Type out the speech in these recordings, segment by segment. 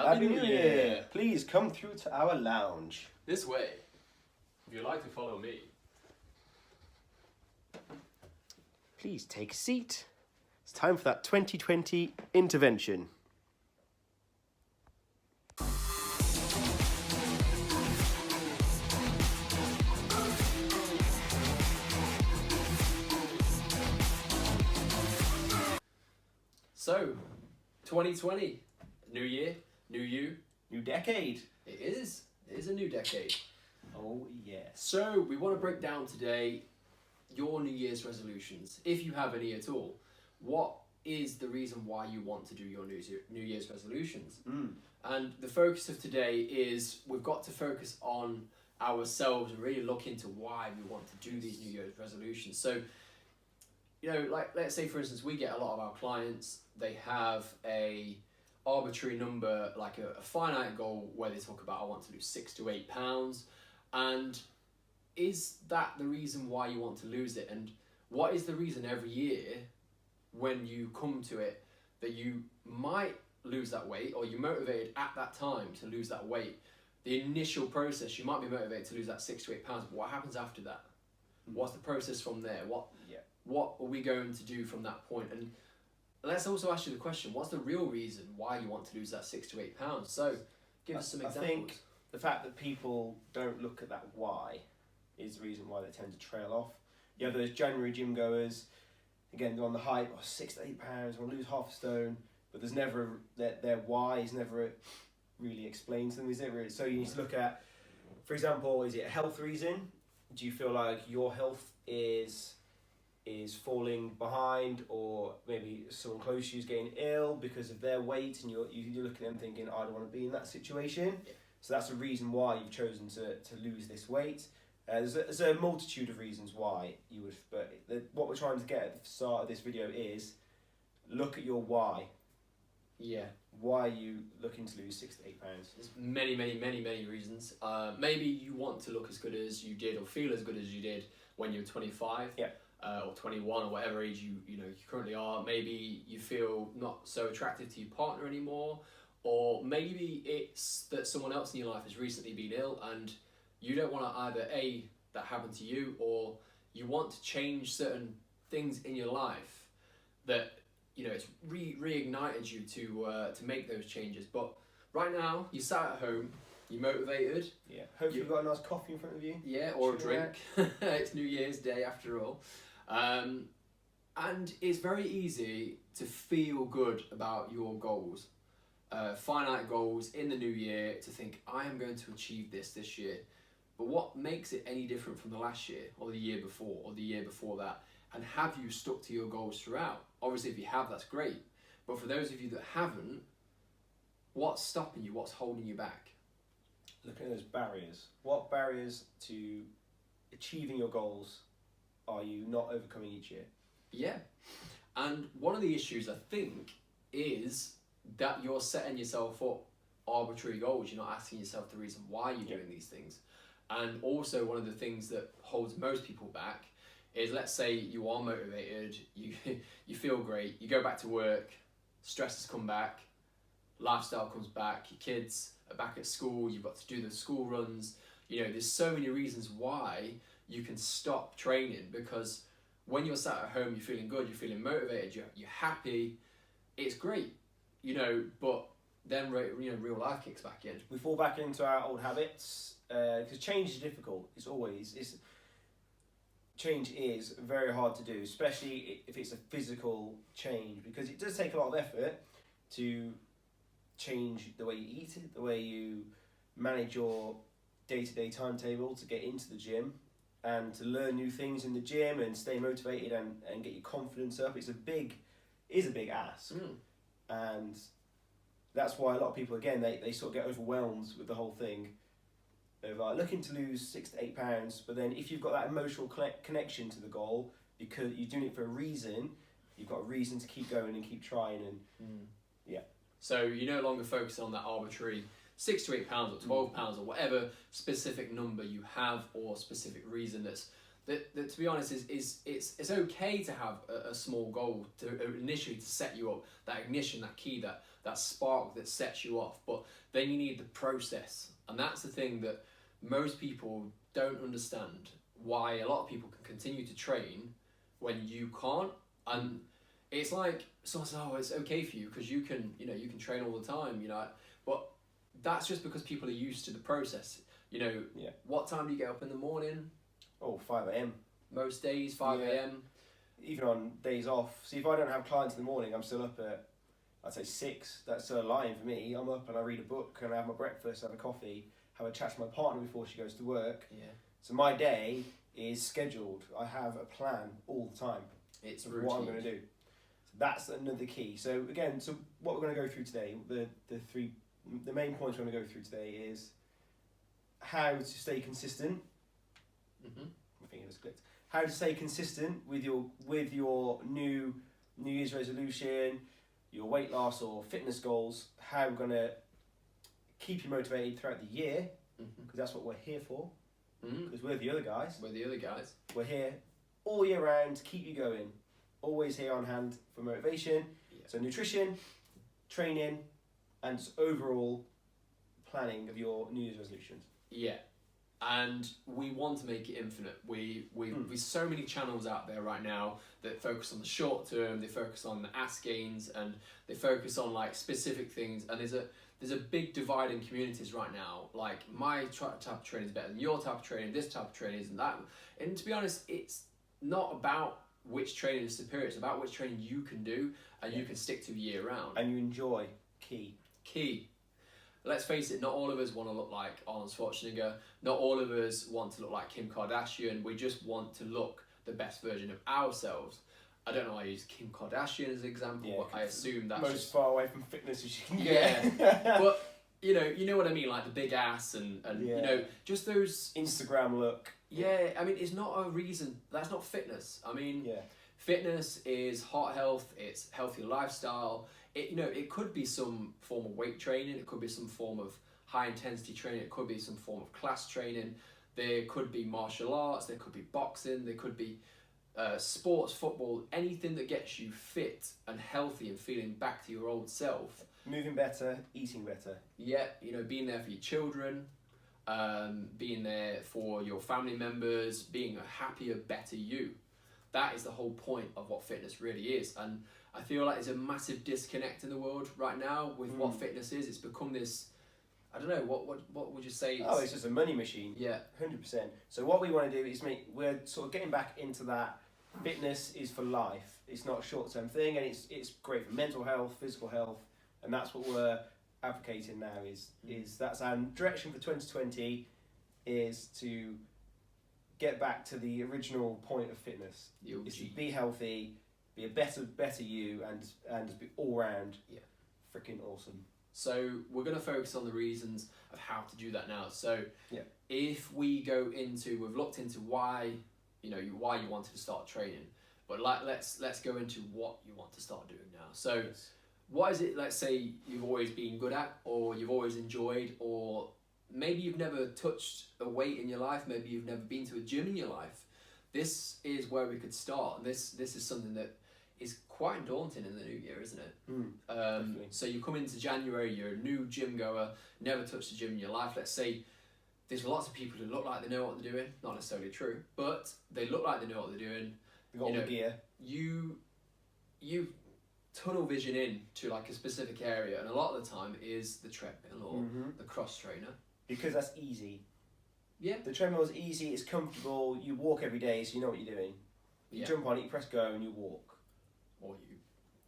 Happy New Year! Please come through to our lounge. This way, if you'd like to follow me. Please take a seat. It's time for that 2020 intervention. So, 2020, new year, new you. New decade. It is a new decade. Oh, yes. So, we want to break down today your New Year's resolutions, if you have any at all. What is the reason why you want to do your New Year's resolutions? And the focus of today is we've got to focus on ourselves and really look into why we want to do these New Year's resolutions. So, you know, like let's say for instance, we get a lot of our clients, they have a arbitrary number, like a finite goal where they talk about, I want to lose 6 to 8 pounds. And is that the reason why you want to lose it? And what is the reason every year when you come to it that you might lose that weight, or you're motivated at that time to lose that weight? The initial process, you might be motivated to lose that 6 to 8 pounds, but what happens after that? What's the process from there? What are we going to do from that point? And let's also ask you the question, what's the real reason why you want to lose that 6 to 8 pounds? So give us some examples. I think the fact that people don't look at that why is the reason why they tend to trail off. You have those January gym goers, again, they're on the hype, 6 to 8 pounds, I want to lose half a stone, but there's never, their why is never really explained to them, is it really? So you need to look at, for example, is it a health reason? Do you feel like your health is falling behind, or maybe someone close to you is getting ill because of their weight, and you're looking at them thinking, I don't want to be in that situation. Yeah. So that's a reason why you've chosen to lose this weight. There's a multitude of reasons why you would, but what we're trying to get at the start of this video is look at your why. Yeah. Why are you looking to lose 6 to 8 pounds? There's many reasons. Maybe you want to look as good as you did, or feel as good as you did when you were 25. Yeah. Or 21, or whatever age you currently are. Maybe you feel not so attractive to your partner anymore, or maybe it's that someone else in your life has recently been ill and you don't want to either that happen to you, or you want to change certain things in your life that it's reignited you to make those changes. But right now you sat at home, you're motivated. Yeah. Hopefully you've got a nice coffee in front of you. Yeah, or a drink. It's New Year's Day after all. And it's very easy to feel good about your goals, finite goals in the new year, to think, I am going to achieve this year. But what makes it any different from the last year, or the year before, or the year before that? And have you stuck to your goals throughout? Obviously, if you have, that's great. But for those of you that haven't, what's stopping you? What's holding you back? Looking at those barriers. What barriers to achieving your goals are you not overcoming each year? Yeah. And one of the issues, I think, is that you're setting yourself up arbitrary goals. You're not asking yourself the reason why you're doing these things. And also, one of the things that holds most people back is, let's say you are motivated, you feel great, you go back to work, stress has come back, lifestyle comes back, your kids are back at school, you've got to do the school runs. There's so many reasons why you can stop training, because when you're sat at home, you're feeling good, you're feeling motivated, you're happy, it's great, but then real life kicks back in. We fall back into our old habits, because change is difficult. Change is very hard to do, especially if it's a physical change, because it does take a lot of effort to change the way you eat, the way you manage your day-to-day timetable to get into the gym, and to learn new things in the gym and stay motivated and get your confidence up. It's a big ask. And that's why a lot of people, again, they sort of get overwhelmed with the whole thing of looking to lose 6 to 8 pounds. But then if you've got that emotional connection to the goal, because you're doing it for a reason, you've got a reason to keep going and keep trying. And yeah. So you no longer focus on that arbitrary 6 to 8 pounds or 12 pounds or whatever specific number you have, or specific reason that to be honest is it's okay to have a small goal to initially to set you up, that ignition, that key, that that spark that sets you off. But then you need the process, and that's the thing that most people don't understand, why a lot of people can continue to train when you can't. And it's like someone says, oh, it's okay for you because you can train all the time, but that's just because people are used to the process. What time do you get up in the morning? 5 a.m. Most days, 5 a.m. Even on days off. See, if I don't have clients in the morning, I'm still up at, I'd say 6. That's still a line for me. I'm up and I read a book and I have my breakfast, have a coffee, have a chat to my partner before she goes to work. Yeah. So my day is scheduled. I have a plan all the time. It's of routine. what I'm going to do. So that's another key. So again, what we're going to go through today, the main points we're going to go through today is how to stay consistent. Mm-hmm. My finger just clicked. How to stay consistent with your new Year's resolution, your weight loss or fitness goals. How we're going to keep you motivated throughout the year, because that's what we're here for. Because we're the other guys. We're here all year round to keep you going. Always here on hand for motivation. Yeah. So nutrition, training, and just overall planning of your New Year's resolutions. Yeah. And we want to make it infinite. We've so many channels out there right now that focus on the short term, they focus on the ass gains, and they focus on like specific things. And there's a big divide in communities right now. Like my type of training is better than your type of training, this type of training isn't that. And to be honest, it's not about which training is superior, it's about which training you can do and you can stick to year round. And you enjoy. Key. Let's face it, not all of us want to look like Arnold Schwarzenegger. Not all of us want to look like Kim Kardashian. We just want to look the best version of ourselves. I don't know why I use Kim Kardashian as an example, but I assume that's most just far away from fitness as you can get. Yeah. But you know what I mean, like the big ass and just those Instagram look. Yeah, I mean, it's not a reason. That's not fitness. I mean, fitness is heart health. It's healthy lifestyle. It could be some form of weight training. It could be some form of high intensity training. It could be some form of class training. There could be martial arts. There could be boxing. There could be sports, football, anything that gets you fit and healthy and feeling back to your old self. Moving better, eating better. Yeah, being there for your children, being there for your family members, being a happier, better you. That is the whole point of what fitness really is. And I feel like there's a massive disconnect in the world right now with what fitness is. It's become this, I don't know, what would you say? It's just a money machine. Yeah. 100%. So what we want to do is we're sort of getting back into that. Fitness is for life. It's not a short-term thing, and it's great for mental health, physical health, and that's what we're advocating now is that's our direction for 2020 is to get back to the original point of fitness. Is to be healthy, be a better you, and just be all round freaking awesome. So we're going to focus on the reasons of how to do that now. So if we go into, we've looked into why you wanted to start training, but let's go into what you want to start doing now. So what is it, let's say, you've always been good at, or you've always enjoyed, or maybe you've never touched a weight in your life, maybe you've never been to a gym in your life. This is where we could start. And this is something that is quite daunting in the new year, isn't it? So you come into January, you're a new gym goer, never touched a gym in your life. Let's say there's lots of people who look like they know what they're doing. Not necessarily true, but they look like they know what they're doing. They've got all the gear. You tunnel vision in to like a specific area, and a lot of the time is the treadmill or the cross trainer. Because that's easy. Yeah. The treadmill is easy, it's comfortable, you walk every day, so you know what you're doing. You jump on it, you press go, and you walk. Or you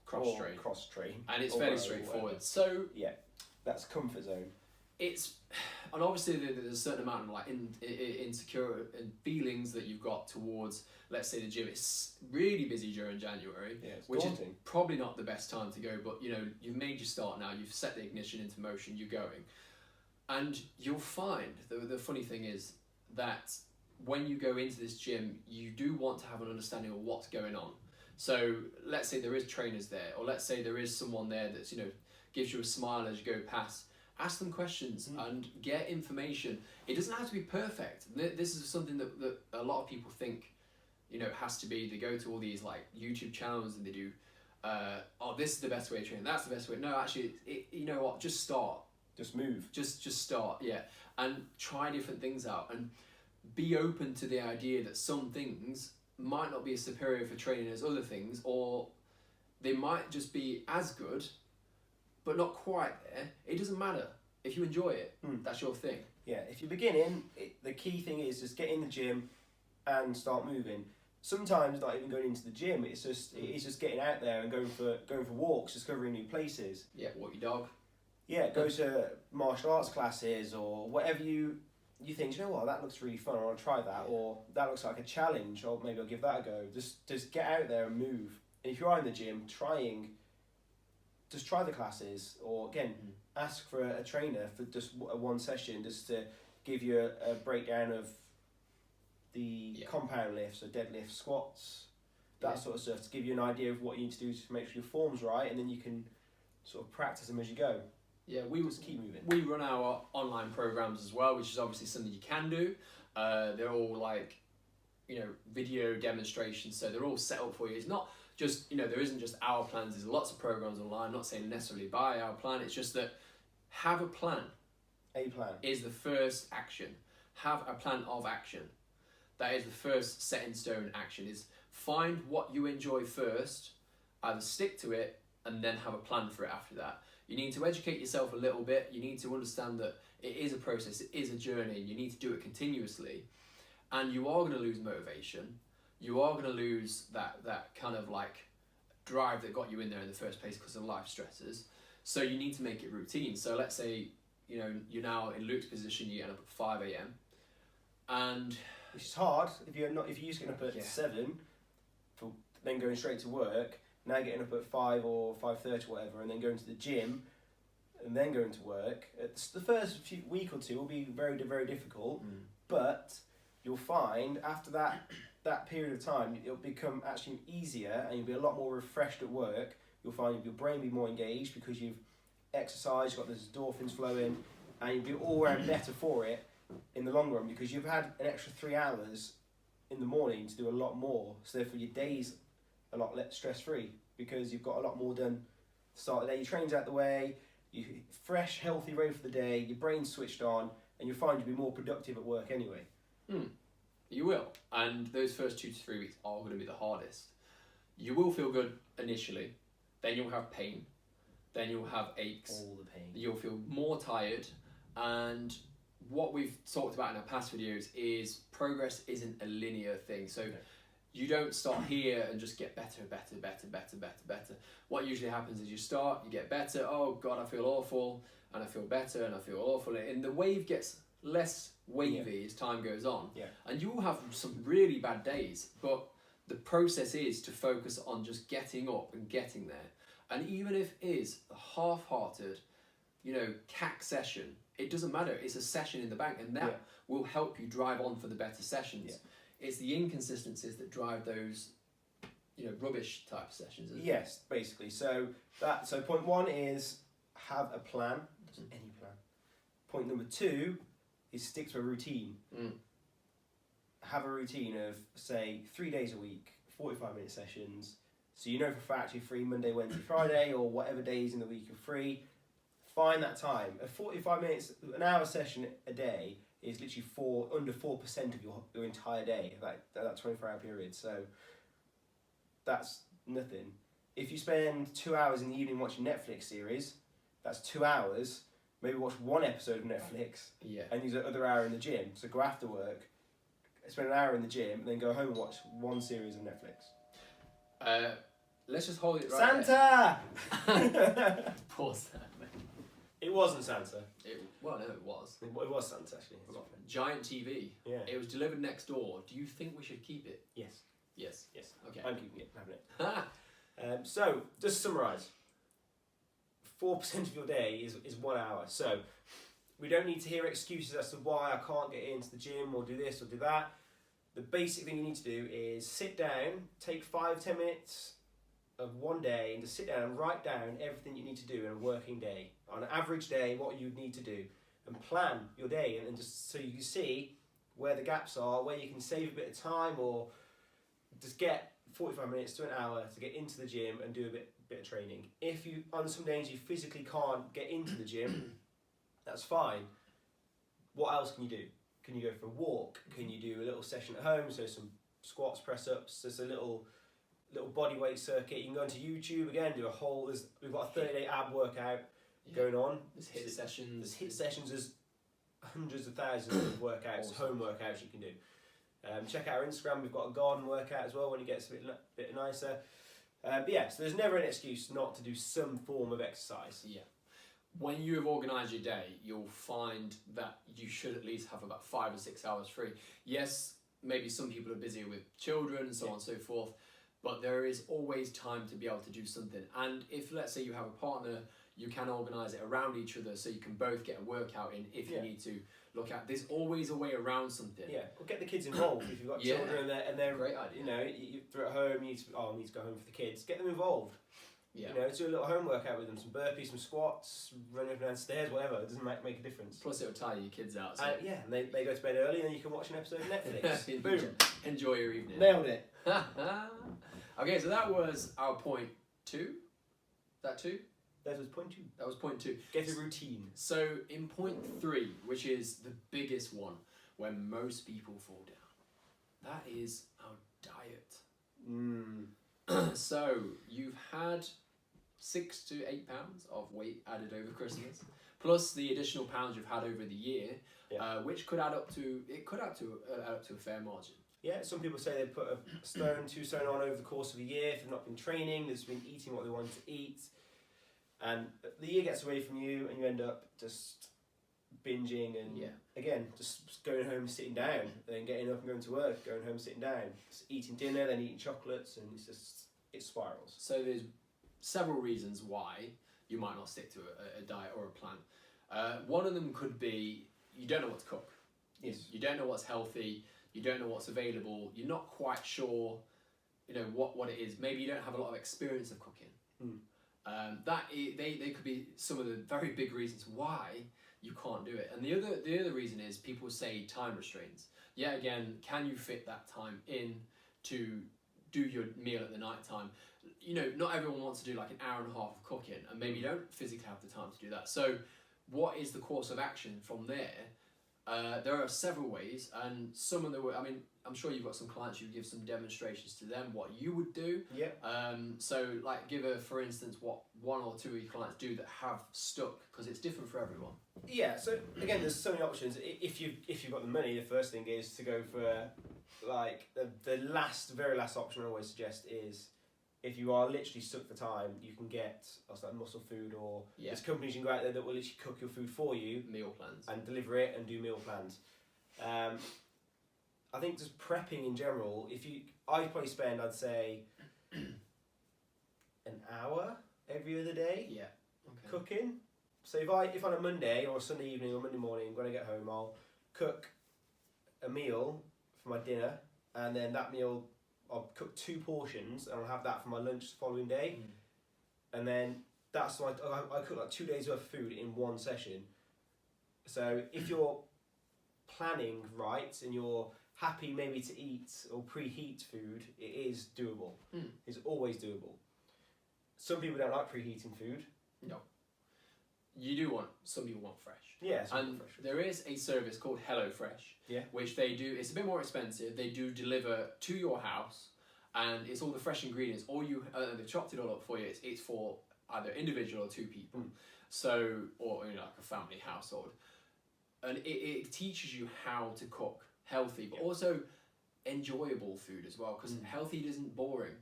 cross-train. Cross-train. And it's fairly straightforward. So yeah, that's comfort zone. And obviously there's a certain amount of like insecure and feelings that you've got towards, let's say, the gym. It's really busy during January, which daunting. Is probably not the best time to go, but you've made your start now, you've set the ignition into motion, you're going. And you'll find, the funny thing is that when you go into this gym, you do want to have an understanding of what's going on. So let's say there is trainers there, or let's say there is someone there that's, gives you a smile as you go past. Ask them questions and get information. It doesn't have to be perfect. This is something that a lot of people think, has to be. They go to all these like YouTube channels and they do oh, this is the best way of training, that's the best way. No, actually, you know what? Just start. Just move. Just start, yeah, and try different things out, and be open to the idea that some things might not be as superior for training as other things, or they might just be as good, but not quite there. It doesn't matter. If you enjoy it, that's your thing. Yeah, if you're beginning, the key thing is just get in the gym and start moving. Sometimes not even going into the gym. It's just getting out there and going for walks, discovering new places. Yeah, walk your dog. Yeah, go to martial arts classes or whatever you think. You know what? That looks really fun. I want to try that, or that looks like a challenge. Or maybe I'll give that a go. Just get out there and move. And if you are in the gym just try the classes, or again, ask for a trainer for just one session, just to give you a breakdown of the compound lifts, or deadlifts, squats, that sort of stuff, to give you an idea of what you need to do to make sure your form's right, and then you can sort of practice them as you go. Yeah, we just keep moving. We run our online programs as well, which is obviously something you can do. They're all like, video demonstrations, so they're all set up for you. It's not just, there isn't just our plans. There's lots of programs online. I'm not saying necessarily buy our plan. It's just that have a plan. A plan is the first action. Have a plan of action. That is the first set in stone action. Is find what you enjoy first, either stick to it, and then have a plan for it after that. You need to educate yourself a little bit. You need to understand that it is a process, it is a journey, and you need to do it continuously. And you are going to lose motivation. You are going to lose that kind of like drive that got you in there in the first place because of life stresses. So you need to make it routine. So let's say, you're now in Luke's position, you get up at 5 a.m. and which is hard if you're used to getting up at 7, for then going straight to work. Now getting up at 5 or 5:30, whatever, and then going to the gym, and then going to work. The first week or two will be very, very difficult, but you'll find after that period of time, it'll become actually easier, and you'll be a lot more refreshed at work. You'll find your brain will be more engaged because you've exercised, you've got those endorphins flowing, and you'll be all around better for it in the long run, because you've had an extra 3 hours in the morning to do a lot more. So therefore your day's a lot less stress-free, because you've got a lot more done to start the day. Your train's out the way, you're fresh, healthy, ready for the day, your brain's switched on, and you'll find you'll be more productive at work anyway. You will, and those first 2 to 3 weeks are going to be the hardest. You will feel good initially, then you'll have pain, then you'll have aches, all the pain. You'll feel more tired, and what we've talked about in our past videos is progress isn't a linear thing. So you don't start here and just get better. What usually happens is you start, you get better, oh God, I feel awful, and I feel better, and I feel awful, and the wave gets less wavy as time goes on. And you will have some really bad days, but the process is to focus on just getting up and getting there. And even if it is a half-hearted, CAC session, it doesn't matter. It's a session in the bank, and that will help you drive on for the better sessions. It's the inconsistencies that drive those, rubbish type of sessions. Yes, basically. So point 1 is have a plan. Any plan. Point number 2 is stick to a routine. Have a routine of, say, 3 days a week, 45-minute sessions. So you know for a fact you're free Monday, Wednesday, Friday, or whatever days in the week you're free. Find that time. 45 minutes, an hour session a day is literally under 4% of your entire day, that 24-hour period. So that's nothing. If you spend 2 hours in the evening watching Netflix series, that's 2 hours. Maybe watch one episode of Netflix and use the other hour in the gym. So go after work, spend an hour in the gym, and then go home and watch one series of Netflix. Let's just hold it right Santa! there. Pause that, mate. It wasn't Santa. It was. It was Santa, actually. Giant TV. Yeah. It was delivered next door. Do you think we should keep it? Yes. Yes. Okay. I'm keeping it, having it. So, just to summarise, 4% of your day is 1 hour. So, we don't need to hear excuses as to why I can't get into the gym or do this or do that. The basic thing you need to do is sit down, take 5-10 minutes of one day, and just sit down and write down everything you need to do in a working day. On an average day, what you need to do, and plan your day, and just so you can see where the gaps are, where you can save a bit of time, or just get 45 minutes to an hour to get into the gym and do a bit of training. If you, on some days you physically can't get into the gym, that's fine. What else can you do? Can you go for a walk? Can you do a little session at home? So some squats, press ups, just a little body weight circuit. You can go into YouTube again, do a whole, we've got a 30-day ab workout going on. There's HIIT sessions. There's hundreds of thousands of workouts, Awesome. home workouts you can do. Check out our Instagram, we've got a garden workout as well when it gets a bit nicer. But yeah, so there's never an excuse not to do some form of exercise. Yeah. When you have organised your day, you'll find that you should at least have about 5 or 6 hours free. Yes, maybe some people are busy with children and so on and so forth, but there is always time to be able to do something. And if, let's say, you have a partner, you can organise it around each other so you can both get a workout in if you need to look at. There's always a way around something. Yeah, or get the kids involved if you've got children and they're great idea. You know, they're at home, you need to go home for the kids. Get them involved. Yeah. You know, do a little home workout with them, some burpees, some squats, run up and down stairs, whatever. It doesn't make a difference. Plus, it'll tire your kids out. So. And they go to bed early, and then you can watch an episode of Netflix. Boom. Enjoy your evening. Nailed it. Okay, so that was our point 2. That 2? That was point 2. That was point 2. Get a routine. So in point 3, which is the biggest one, where most people fall down, that is our diet. So you've had 6 to 8 pounds of weight added over Christmas, plus the additional pounds you've had over the year, which could add up to a fair margin. Yeah, some people say they put a stone, 2 stone on over the course of a year if they've not been training, they've just been eating what they wanted to eat. And the year gets away from you and you end up just binging and, again, just going home and sitting down, then getting up and going to work, going home and sitting down, just eating dinner, then eating chocolates, and it spirals. So there's several reasons why you might not stick to a diet or a plan. One of them could be you don't know what to cook. Yes. You don't know what's healthy, you don't know what's available, you're not quite sure, what it is. Maybe you don't have a lot of experience of cooking. They could be some of the very big reasons why you can't do it. And the other reason is people say time restraints. Yeah, again, can you fit that time in to do your meal at the night time? Not everyone wants to do like an hour and a half of cooking, and maybe you don't physically have the time to do that. So what is the course of action from there? There are several ways, and some of I'm sure you've got some clients, you give some demonstrations to them what you would do. Yeah. So like for instance, what 1 or 2 of your clients do that have stuck, because it's different for everyone. Yeah, so again, there's so many options. If you've got the money, the first thing is to go for like the very last option I always suggest is, if you are literally stuck for time, you can get like Muscle Food, or there's companies you can go out there that will literally cook your food for you, meal plans, and deliver it and do meal plans. I think just prepping in general, I probably spend, I'd say, an hour every other day cooking. So if on a Monday or a Sunday evening or Monday morning, when I get home, I'll cook a meal for my dinner, and then that meal I'll cook 2 portions, and I'll have that for my lunch the following day. And then that's why I cook like 2 days worth of food in one session. So if you're planning right and you're happy maybe to eat or preheat food, it is doable. It's always doable. Some people don't like preheating food. No. Some people want fresh. Yeah, and fresh. There is a service called HelloFresh, which they do. It's a bit more expensive. They do deliver to your house, and it's all the fresh ingredients. They've chopped it all up for you. It's for either individual or 2 people, or like a family household, and it teaches you how to cook healthy, but also enjoyable food as well, because healthy isn't boring.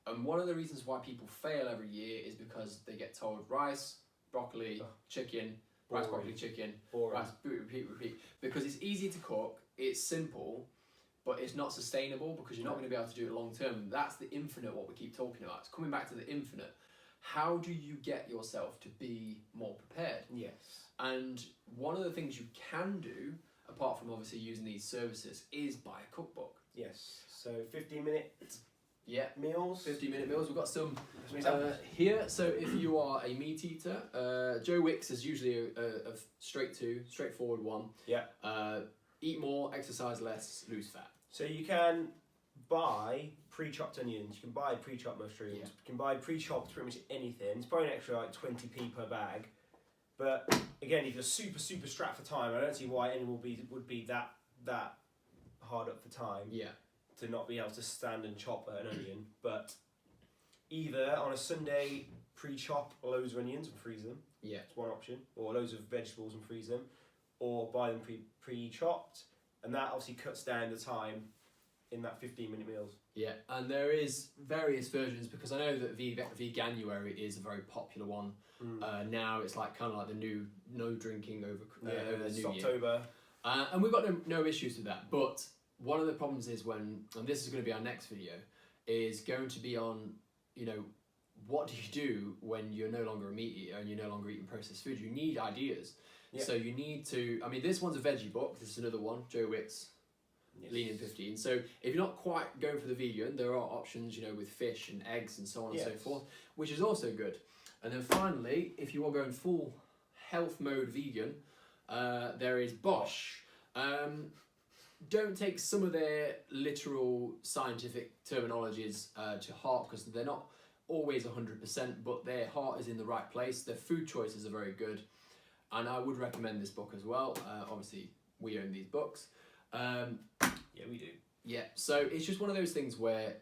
And one of the reasons why people fail every year is because they get told rice, broccoli, chicken, rice, broccoli, chicken, rice, repeat. Because it's easy to cook, it's simple, but it's not sustainable, because you're not going to be able to do it long term. That's the infinite, what we keep talking about. It's coming back to the infinite. How do you get yourself to be more prepared? Yes. And one of the things you can do, apart from obviously using these services, is buy a cookbook. Yes. So 15-minute meals. 15-minute meals. We've got some here. So if you are a meat eater, Joe Wicks is usually a straightforward one. Yeah. Eat more, exercise less, lose fat. So you can buy pre-chopped onions, you can buy pre-chopped mushrooms, Yeah. you can buy pre-chopped pretty much anything. It's probably an extra like 20p per bag. But again, if you're super strapped for time, I don't see why anyone would be that hard up for time Yeah. to not be able to stand and chop an onion. But either on a Sunday, pre-chop loads of onions and freeze them. Yeah. It's one option. Or loads of vegetables and freeze them. Or buy them pre-chopped. And that obviously cuts down the time in that 15-minute meals. Yeah, and there is various versions because I know that Veganuary is a very popular one. Now it's like kind of like the new no drinking over the new October. year. And we've got no issues with that. But one of the problems is when, and this is going to be our next video, is going to be on, you know, what do you do when you're no longer a meat eater and you're no longer eating processed food? You need ideas. Yeah. So you need to, I mean, this one's a veggie book. This is another one, Joe Wick's. Yes. Lean in 15. So if you're not quite going for the vegan, there are options, you know, with fish and eggs and so on and so forth, which is also good. And then finally, if you are going full health mode vegan, there is Bosch. Don't take some of their literal scientific terminologies to heart because they're not always 100%, but their heart is in the right place. Their food choices are very good. And I would recommend this book as well. Obviously, we own these books. Yeah, we do. Yeah, so it's just one of those things where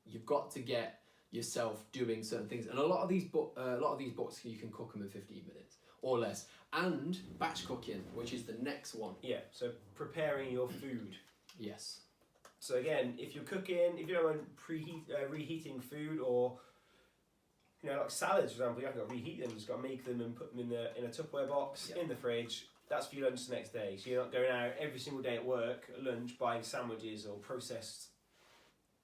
you've got to get yourself doing certain things, and a lot of these books you can cook them in 15 minutes or less, and batch cooking, which is the next one. Yeah, so preparing your food. Yes. So again, if you're cooking, if you don't mind reheating food, or you know, like salads, for example, you haven't got to reheat them. You just got to make them and put them in a Tupperware box in the fridge. That's for your lunch the next day. So you're not going out every single day at work at lunch buying sandwiches or processed,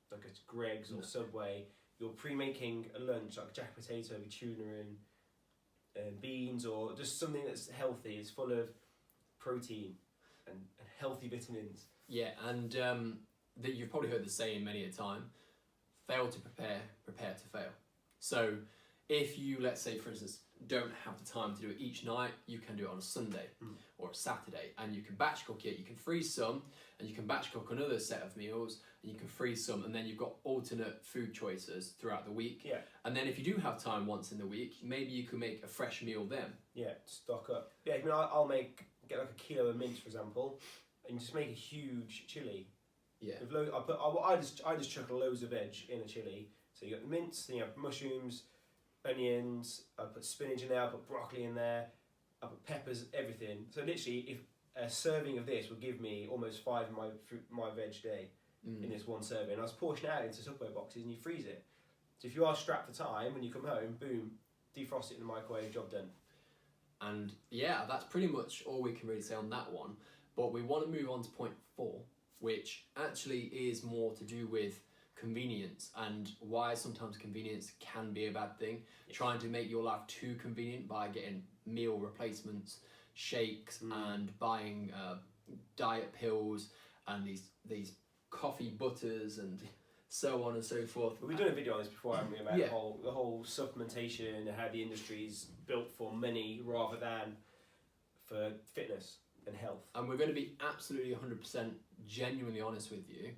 like it's Greggs or Subway. You're pre-making a lunch like jack potato with tuna and beans, or just something that's healthy. It's full of protein and healthy vitamins. Yeah, and that you've probably heard the saying many a time: fail to prepare, prepare to fail. So if you, let's say, for instance, don't have the time to do it each night, you can do it on a Sunday or a Saturday, and you can batch cook it. You can freeze some, and you can batch cook another set of meals, and you can freeze some, and then you've got alternate food choices throughout the week. Yeah. And then if you do have time once in the week, maybe you can make a fresh meal then. Yeah, stock up. Yeah, I mean, I'll get like a kilo of mince, for example, and just make a huge chili. Yeah. With I just chuck loads of veg in a chili. So you got the mince, then you have mushrooms, onions, I put spinach in there, I put broccoli in there, I put peppers, everything. So literally, if a serving of this would give me almost 5 of my veg day in this one serving. I was portioning it out into Tupperware boxes and you freeze it. So if you are strapped for time, when you come home, boom, defrost it in the microwave, job done. And yeah, that's pretty much all we can really say on that one. But we want to move on to point 4, which actually is more to do with convenience and why sometimes convenience can be a bad thing. Yes. Trying to make your life too convenient by getting meal replacements, shakes, and buying diet pills and these coffee butters and so on and so forth. We've done a video on this before, haven't we, about the whole supplementation and how the industry is built for money rather than for fitness and health. And we're going to be absolutely 100% genuinely honest with you.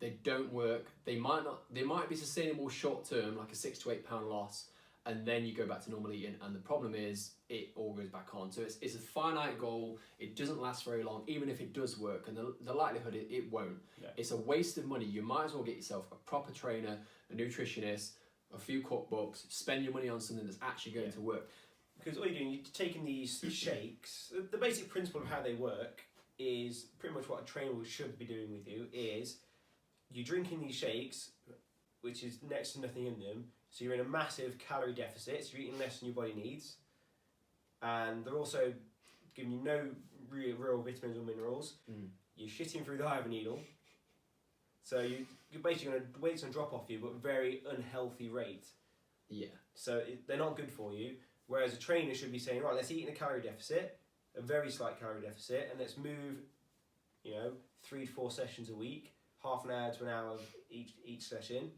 They don't work. They might be sustainable short term, like a 6 to 8 pound loss, and then you go back to normal eating. And the problem is, it all goes back on. So it's a finite goal. It doesn't last very long, even if it does work. And the likelihood it won't. Yeah. It's a waste of money. You might as well get yourself a proper trainer, a nutritionist, a few cookbooks. Spend your money on something that's actually going to work. Because all you're doing, you're taking these shakes. The basic principle of how they work is pretty much what a trainer should be doing with you is. You're drinking these shakes, which is next to nothing in them, so you're in a massive calorie deficit, so you're eating less than your body needs, and they're also giving you no real vitamins or minerals. You're shitting through the eye of a needle, so you're basically going to weight's going to drop off you, but at a very unhealthy rate. Yeah. So they're not good for you, whereas a trainer should be saying, right, let's eat in a calorie deficit, a very slight calorie deficit, and let's move, 3 to 4 sessions a week, half an hour to an hour of each session,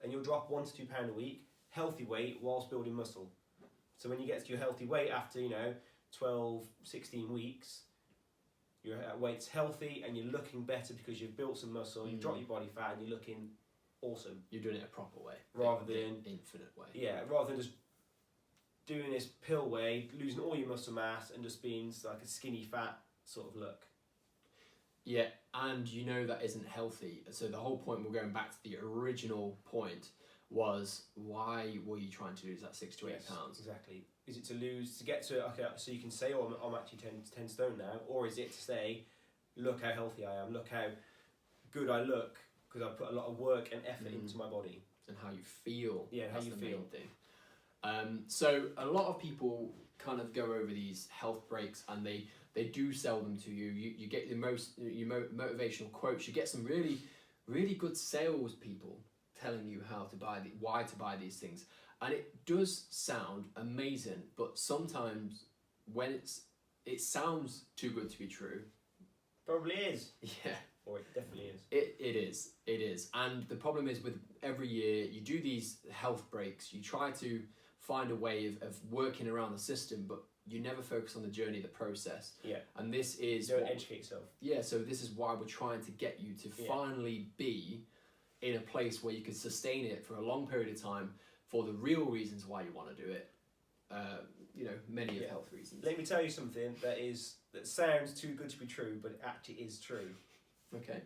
and you'll drop 1 to 2 pound a week, healthy weight, whilst building muscle. So when you get to your healthy weight after 12, 16 weeks, your weight's healthy, and you're looking better because you've built some muscle, you've dropped your body fat, and you're looking awesome. You're doing it a proper way, rather the than infinite way. Yeah, rather than just doing this pill way, losing all your muscle mass, and just being like a skinny fat sort of look. Yeah, and you know that isn't healthy. So the whole point, we're going back to the original point, was why were you trying to lose that 6 to 8 pounds? Exactly. Is it to get to, okay, so you can say, oh, I'm actually 10 stone now, or is it to say, look how healthy I am, look how good I look, because I put a lot of work and effort into my body. And how you feel. Yeah, that's how you the feel. main thing. So a lot of people kind of go over these health breaks, and they do sell them to you. You get motivational quotes. You get some really, really good sales people telling you why to buy these things, and it does sound amazing. But sometimes when it sounds too good to be true. Probably is. Yeah. Or it definitely is. It is. And the problem is, with every year you do these health breaks, you try to find a way of working around the system, but you never focus on the journey, the process. Yeah. And this is Don't educate yourself. Yeah, so this is why we're trying to get you to finally be in a place where you can sustain it for a long period of time for the real reasons why you want to do it. Many of health reasons. Let me tell you something that sounds too good to be true, but it actually is true. Okay.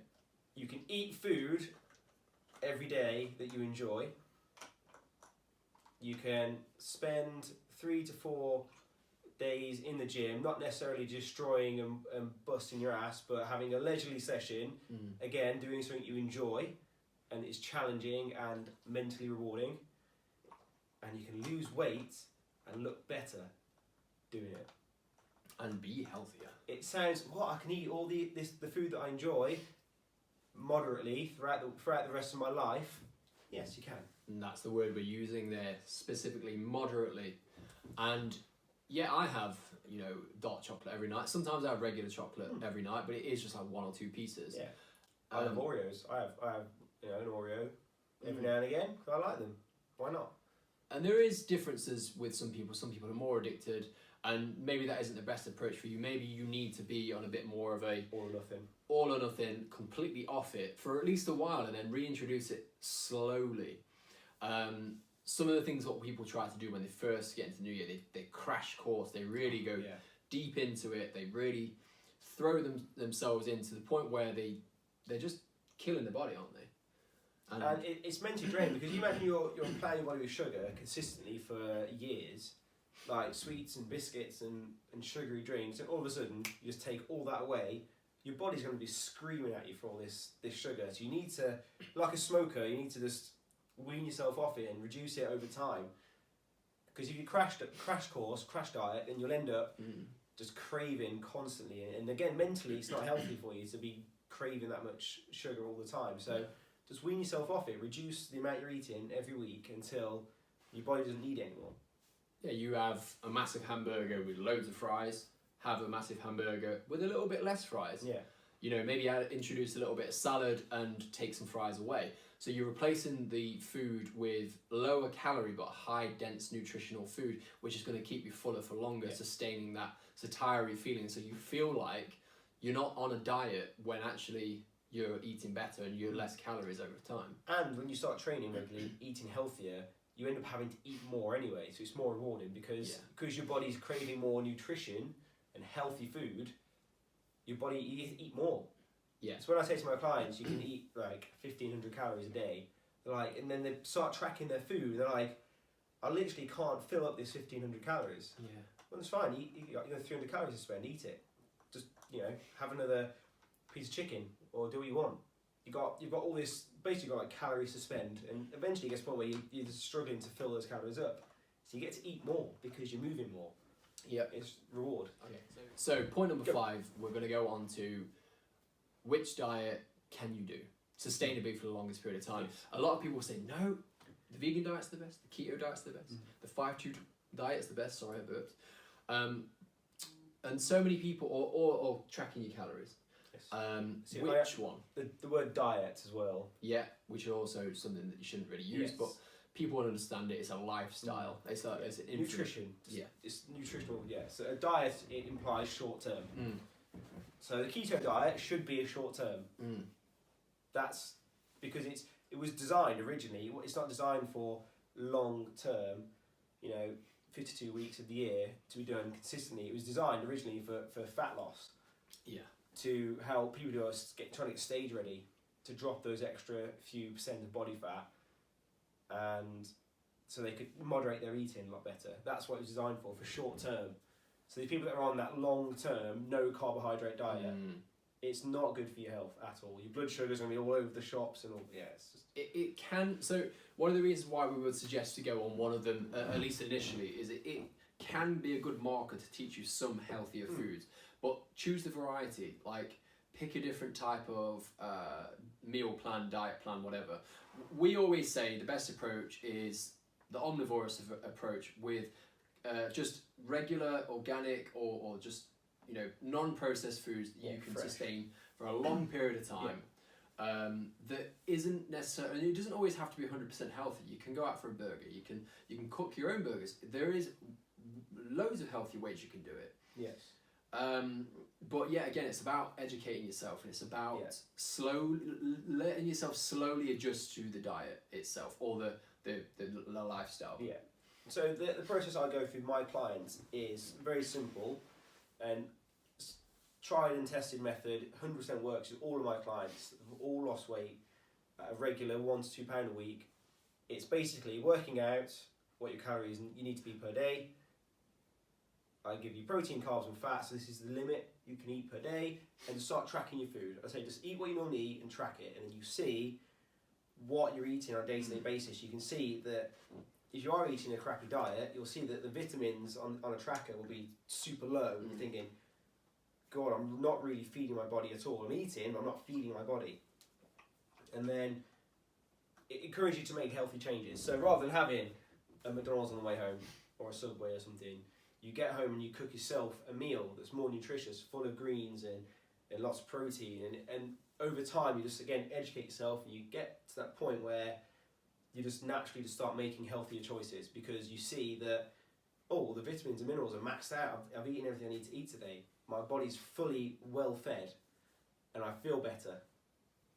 You can eat food every day that you enjoy. You can spend 3 to 4 days in the gym, not necessarily destroying and busting your ass, but having a leisurely session, again, doing something you enjoy, and it's challenging and mentally rewarding. And you can lose weight and look better doing it. And be healthier. It sounds, I can eat all the food that I enjoy moderately throughout the rest of my life. Yes, you can. And that's the word we're using there, specifically moderately. And yeah, I have, dark chocolate every night. Sometimes I have regular chocolate every night, but it is just like 1 or 2 pieces. Yeah. I have Oreos. I have an Oreo every now and again, because I like them. Why not? And there is differences with some people. Some people are more addicted, and maybe that isn't the best approach for you. Maybe you need to be on a bit more of a all or nothing, completely off it for at least a while, and then reintroduce it slowly. Some of the things what people try to do when they first get into New Year, they crash course. They really go deep into it. They really throw themselves in to the point where they're just killing the body, aren't they? And it's mentally draining, because you imagine you're playing your body with sugar consistently for years, like sweets and biscuits and sugary drinks, and all of a sudden you just take all that away. Your body's going to be screaming at you for all this sugar. So you need to, like a smoker, you need to just wean yourself off it and reduce it over time. Because if you crash diet, then you'll end up just craving constantly. And again, mentally, it's not healthy for you to be craving that much sugar all the time. So just wean yourself off it. Reduce the amount you're eating every week until your body doesn't need it anymore. Yeah, you have a massive hamburger with loads of fries. Have a massive hamburger with a little bit less fries. Yeah. Maybe introduce a little bit of salad and take some fries away. So you're replacing the food with lower calorie but high dense nutritional food, which is going to keep you fuller for longer, sustaining that satiety feeling. So you feel like you're not on a diet when actually you're eating better and you're less calories over time. And when you start training regularly, eating healthier, you end up having to eat more anyway. So it's more rewarding because your body's craving more nutrition and healthy food. You eat more. Yeah. So when I say to my clients, you can eat like 1,500 calories a day, they're like, and then they start tracking their food. They're like, I literally can't fill up this 1,500 calories. Yeah. Well, it's fine. You got 300 calories to spend. Eat it. Just have another piece of chicken or do what you want. You've got all this. Basically, got like calories to spend, and eventually it gets to the point where you're just struggling to fill those calories up. So you get to eat more because you're moving more. Yeah. It's reward. Okay. So point number 5, we're going to go on to which diet can you do sustainably for the longest period of time. Yes. A lot of people say, no, the vegan diet's the best, the keto diet's the best, the 5-2 diet's the best, sorry I burped. And so many people, or tracking your calories. Yes. Which one? The word diet as well. Yeah, which is also something that you shouldn't really use, but people will understand it. It's a lifestyle. It's an nutrition. Yeah. It's nutritional. Yeah. So a diet, it implies short term. So the keto diet should be a short term. Mm. That's because it was designed originally. It's not designed for long term. 52 weeks of the year to be done consistently. It was designed originally for fat loss. Yeah. To help people who are trying to get stage ready to drop those extra few percent of body fat, and so they could moderate their eating a lot better. That's what it was designed for short term. So the people that are on that long term, no carbohydrate diet, it's not good for your health at all. Your blood sugar's going to be all over the shops and all. Yeah, it's just... It can. So one of the reasons why we would suggest to go on one of them, at least initially, is it can be a good marker to teach you some healthier foods. But choose the variety. Like, pick a different type of meal plan, diet plan, whatever. We always say the best approach is the omnivorous approach with just regular, organic, or just non-processed foods that you can sustain for a long period of time. That isn't necessarily, and it doesn't always have to be 100% healthy. You can go out for a burger. You can cook your own burgers. There is loads of healthy ways you can do it. Yes. But yeah, again, it's about educating yourself, and it's about letting yourself slowly adjust to the diet itself or the lifestyle. Yeah. So the process I go through with my clients is very simple and tried and tested method. 100% works with all of my clients. All lost weight at a regular 1 to 2 pound a week. It's basically working out what your calories you need to be per day. I give you protein, carbs and fats, so this is the limit you can eat per day, and start tracking your food. I say just eat what you normally eat and track it, and then you see what you're eating on a day-to-day basis. You can see that if you are eating a crappy diet, you'll see that the vitamins on a tracker will be super low, and you're thinking, God, I'm not really feeding my body at all. I'm eating, but I'm not feeding my body. And then it encourages you to make healthy changes. So rather than having a McDonald's on the way home, or a Subway or something, you get home and you cook yourself a meal that's more nutritious, full of greens and lots of protein. And over time, you just, again, educate yourself, and you get to that point where you just naturally just start making healthier choices, because you see that, oh, the vitamins and minerals are maxed out. I've eaten everything I need to eat today. My body's fully well fed and I feel better.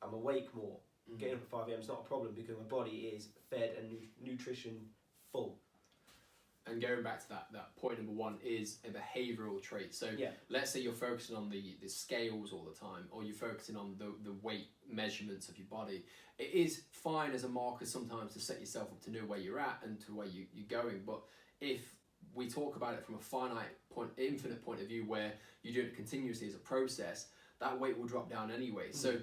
I'm awake more. Getting up at 5 a.m. is not a problem because my body is fed and nutrition full. And going back to that point number one is a behavioural trait. So let's say you're focusing on the scales all the time, or you're focusing on the weight measurements of your body. It is fine as a marker sometimes to set yourself up to know where you're at and to where you're going. But if we talk about it from a infinite point of view, where you do it continuously as a process, that weight will drop down anyway. So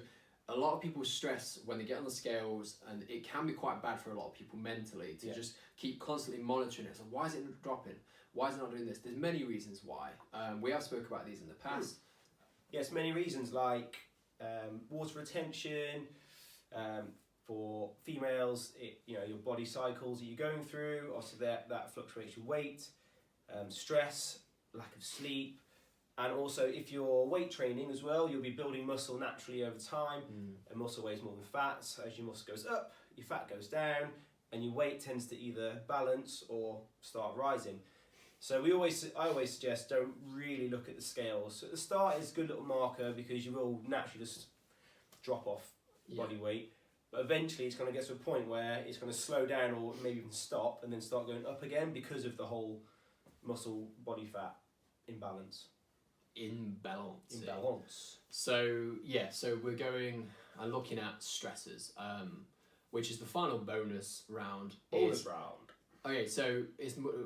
a lot of people stress when they get on the scales, and it can be quite bad for a lot of people mentally to just keep constantly monitoring it. So why is it dropping? Why is it not doing this? There's many reasons why. We have spoke about these in the past. Yes, many reasons, like water retention. For females, your body cycles that you're going through, also that fluctuation in weight, stress, lack of sleep. And also, if you're weight training as well, you'll be building muscle naturally over time, and muscle weighs more than fat. So as your muscle goes up, your fat goes down, and your weight tends to either balance or start rising. So I always suggest don't really look at the scales. So at the start, it's a good little marker because you will naturally just drop off body weight. But eventually, it's going to get to a point where it's going to slow down or maybe even stop, and then start going up again because of the whole muscle body fat imbalance. Imbalance. So we're going and looking at stressors, which is the final bonus round. Okay, so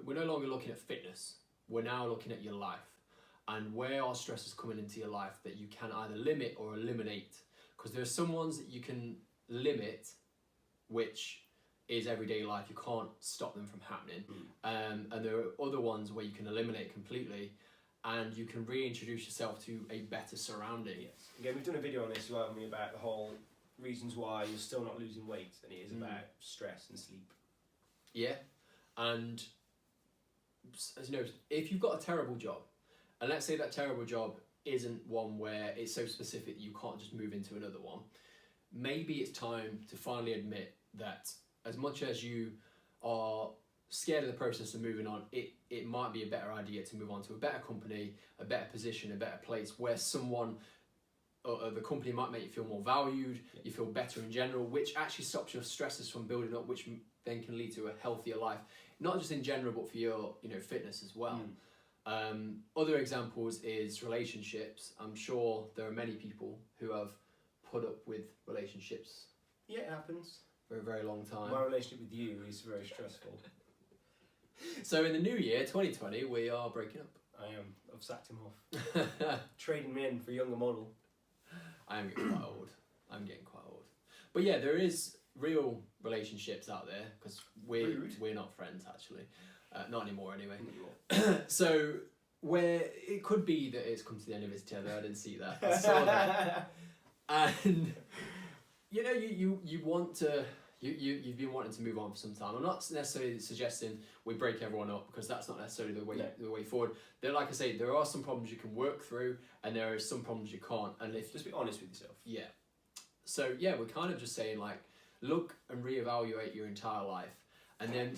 we're no longer looking at fitness. We're now looking at your life, and where are stressors coming into your life that you can either limit or eliminate. Because there are some ones that you can limit, which is everyday life. You can't stop them from happening, and there are other ones where you can eliminate completely. And you can reintroduce yourself to a better surrounding. Yes. Again, we've done a video on this about the whole reasons why you're still not losing weight, and it is about stress and sleep. Yeah, and as you know, if you've got a terrible job, and let's say that terrible job isn't one where it's so specific that you can't just move into another one, maybe it's time to finally admit that as much as you are scared of the process of moving on, it might be a better idea to move on to a better company, a better position, a better place where someone or the company might make you feel more valued, you feel better in general, which actually stops your stresses from building up, which then can lead to a healthier life, not just in general, but for your fitness as well. Other examples is relationships. I'm sure there are many people who have put up with relationships. Yeah, it happens. For a very long time. My relationship with you is very stressful. So in the new year, 2020, we are breaking up. I am. I've sacked him off. Trading me in for a younger model. I am getting quite old. But yeah, there is real relationships out there, because we're not friends actually. Not anymore anyway. So where it could be that it's come to the end of its tether. I didn't see that. I saw that. And you want to you've been wanting to move on for some time. I'm not necessarily suggesting we break everyone up, because that's not necessarily the way forward. There, like I say, there are some problems you can work through, and there are some problems you can't. And if just be honest with yourself. Yeah. So yeah, we're kind of just saying, like, look and reevaluate your entire life, and then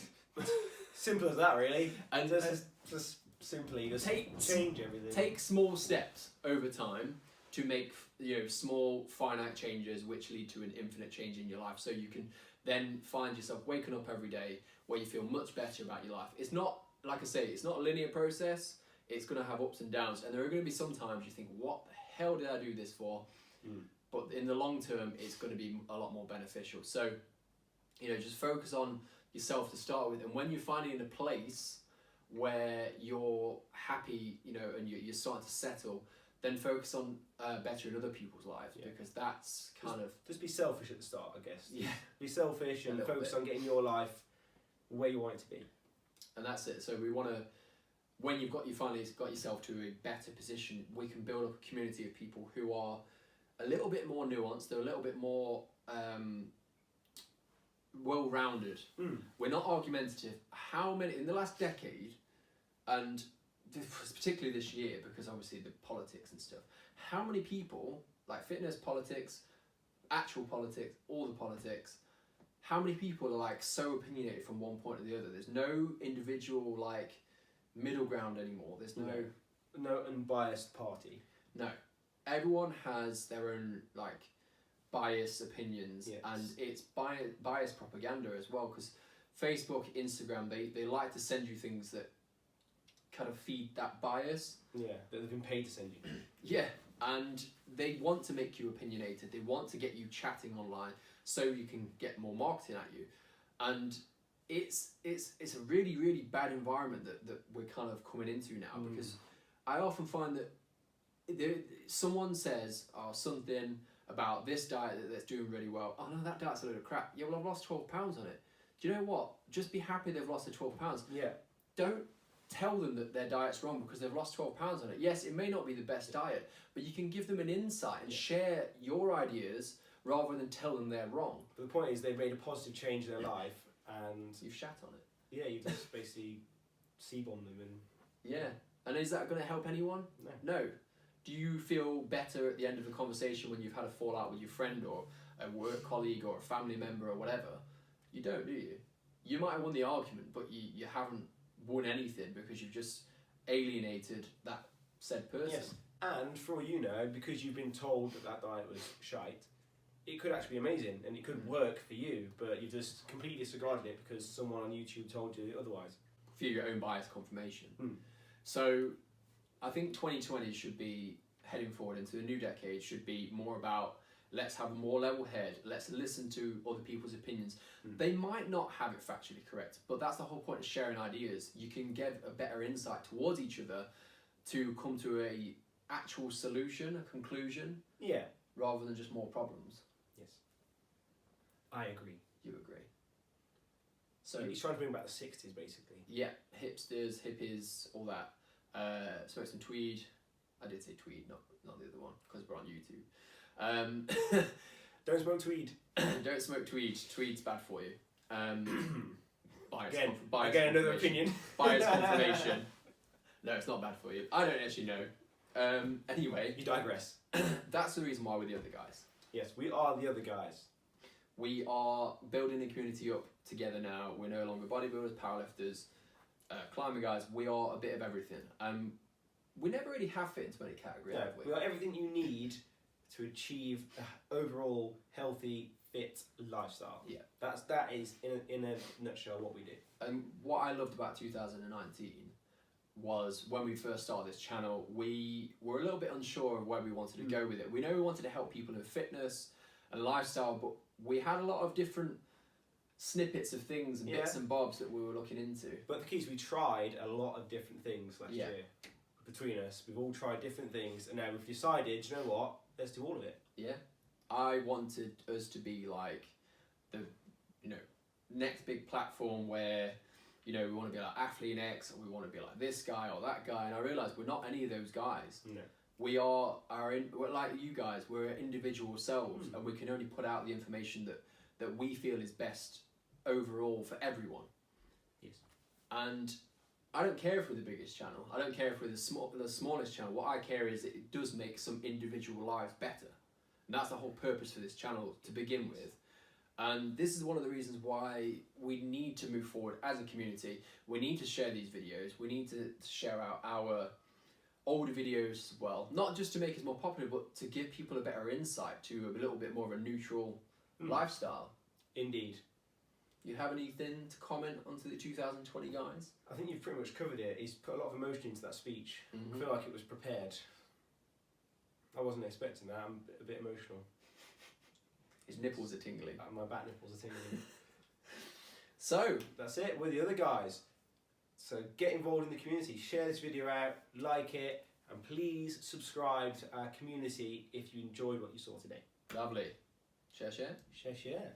simple as that, really. And just simply change everything. Take small steps over time to make small finite changes which lead to an infinite change in your life, so you can then find yourself waking up every day where you feel much better about your life. It's not, like I say, it's not a linear process. It's going to have ups and downs, and there are going to be some times you think, what the hell did I do this for? But in the long term, it's going to be a lot more beneficial. So just focus on yourself to start with, and when you're finally in a place where you're happy, and you're starting to settle, then focus on bettering other people's lives, because that's just be selfish at the start, I guess. Yeah. Be selfish and focus on getting your life where you want it to be. And that's it. So we want to, when you finally got yourself to a better position, we can build up a community of people who are a little bit more nuanced. They're a little bit more well-rounded. We're not argumentative. How many in the last decade, and particularly this year, because obviously the politics and stuff, how many people, like fitness, politics, actual politics, all the politics, how many people are like so opinionated from one point or the other? There's no individual like middle ground anymore. There's no unbiased party. No, everyone has their own like biased opinions, and it's biased propaganda as well, because Facebook, Instagram, they like to send you things that kind of feed that bias. Yeah, that they've been paid to send you. Yeah, and they want to make you opinionated. They want to get you chatting online so you can get more marketing at you. And it's a really, really bad environment that we're kind of coming into now, because I often find that someone says something about this diet that's doing really well. Oh no, that diet's a load of crap. Yeah, well, I've lost 12 pounds on it. Do you know what? Just be happy they've lost the 12 pounds. Yeah. Don't tell them that their diet's wrong because they've lost 12 pounds on it. Yes, it may not be the best diet, but you can give them an insight and share your ideas rather than tell them they're wrong. But the point is, they've made a positive change in their life, and you've shat on it. Yeah, you've just basically C-bombed them. And yeah, and is that going to help anyone? No. Do you feel better at the end of the conversation when you've had a fallout with your friend or a work colleague or a family member or whatever? You don't, do you? You might have won the argument, but you haven't won anything, because you've just alienated that said person. Yes, and for all you know, because you've been told that diet was shite, it could actually be amazing and it could work for you, but you just completely disregarded it because someone on YouTube told you otherwise. For your own bias confirmation. So I think 2020 should be, heading forward into the new decade, should be more about, let's have a more level head, let's listen to other people's opinions. They might not have it factually correct, but that's the whole point of sharing ideas. You can get a better insight towards each other to come to a actual solution, a conclusion. Yeah. Rather than just more problems. Yes. I agree. You agree. So he's trying to bring back the 60s, basically. Yeah, hipsters, hippies, all that. Smoke some tweed. I did say tweed, not the other one, because we're on YouTube. Don't smoke tweed. Don't smoke tweed. Tweed's bad for you. Bias again, another opinion. Bias confirmation. No, it's not bad for you. I don't actually know. Anyway. You digress. That's the reason why we're the other guys. Yes, we are the other guys. We are building the community up together now. We're no longer bodybuilders, powerlifters, climbing guys. We are a bit of everything. We never really have fit into any category, have we? We got everything you need to achieve overall healthy, fit lifestyle. Yeah. That is in a nutshell what we do. And what I loved about 2019 was when we first started this channel, we were a little bit unsure of where we wanted to go with it. We know we wanted to help people in fitness and lifestyle, but we had a lot of different snippets of things and bits and bobs that we were looking into. But the key is we tried a lot of different things last year. Between us, we've all tried different things, and now we've decided, you know what, let's do all of it. Yeah. I wanted us to be like the, next big platform where, we want to be like Strengthenx, or we want to be like this guy or that guy, and I realised we're not any of those guys. No. We're like you guys, we're individual selves, and we can only put out the information that we feel is best overall for everyone. Yes. And I don't care if we're the biggest channel. I don't care if we're the smallest channel. What I care is that it does make some individual lives better. And that's the whole purpose for this channel to begin with. And this is one of the reasons why we need to move forward as a community. We need to share these videos. We need to share out our older videos as well. Not just to make us more popular, but to give people a better insight to a little bit more of a neutral lifestyle. Indeed. You have anything to comment onto the 2020 guys? I think you've pretty much covered it. He's put a lot of emotion into that speech. I feel like it was prepared. I wasn't expecting that. I'm a bit emotional. His nipples are tingling. My back nipples are tingling. So, that's it. We're the other guys. So get involved in the community. Share this video out, like it, and please subscribe to our community if you enjoyed what you saw today. lovely. Share. Share.